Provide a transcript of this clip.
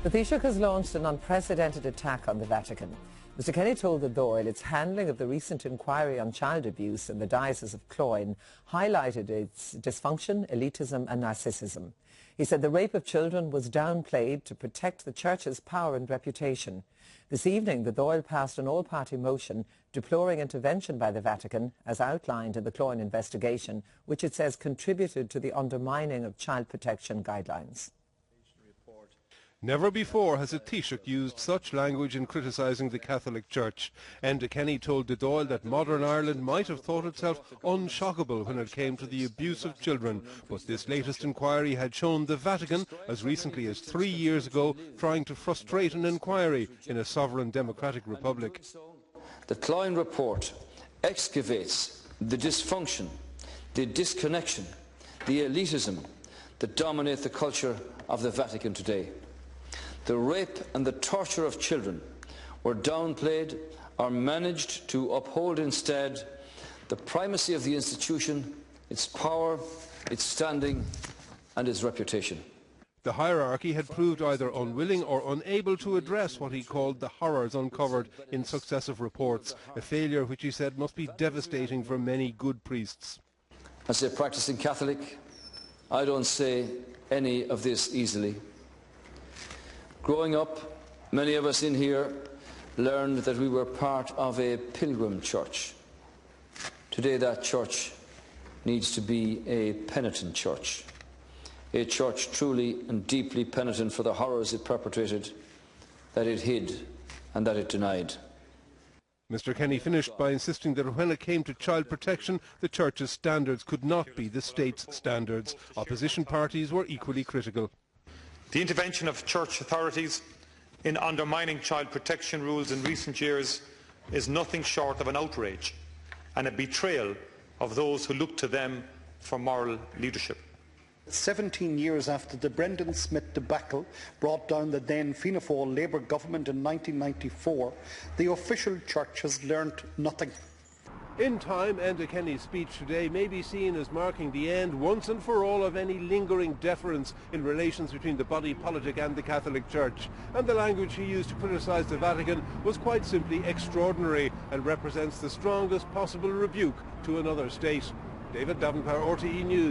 The Taoiseach has launched an unprecedented attack on the Vatican. Mr Kenny told the Dáil its handling of the recent inquiry on child abuse in the Diocese of Cloyne highlighted its dysfunction, elitism and narcissism. He said the rape of children was downplayed to protect the Church's power and reputation. This evening, the Dáil passed an all-party motion deploring intervention by the Vatican, as outlined in the Cloyne investigation, which it says contributed to the undermining of child protection guidelines. Never before has a Taoiseach used such language in criticising the Catholic Church. Enda Kenny told the Dáil that modern Ireland might have thought itself unshockable when it came to the abuse of children, but this latest inquiry had shown the Vatican, as recently as 3 years ago, trying to frustrate an inquiry in a sovereign democratic republic. The Cloyne report excavates the dysfunction, the disconnection, the elitism that dominate the culture of the Vatican today. The rape and the torture of children were downplayed or managed to uphold instead the primacy of the institution, its power, its standing and its reputation. The hierarchy had proved either unwilling or unable to address what he called the horrors uncovered in successive reports, a failure which he said must be devastating for many good priests. As a practicing Catholic, I don't say any of this easily. Growing up, many of us in here learned that we were part of a pilgrim church. Today that church needs to be a penitent church, a church truly and deeply penitent for the horrors it perpetrated, that it hid and that it denied. Mr Kenny finished by insisting that when it came to child protection, the Church's standards could not be the state's standards. Opposition parties were equally critical. The intervention of church authorities in undermining child protection rules in recent years is nothing short of an outrage and a betrayal of those who look to them for moral leadership. 17 years after the Brendan Smith debacle brought down the then Fianna Fáil Labour government in 1994, the official church has learnt nothing. In time, Enda Kenny's speech today may be seen as marking the end once and for all of any lingering deference in relations between the body politic and the Catholic Church. And the language he used to criticise the Vatican was quite simply extraordinary and represents the strongest possible rebuke to another state. David Davenport, RTE News.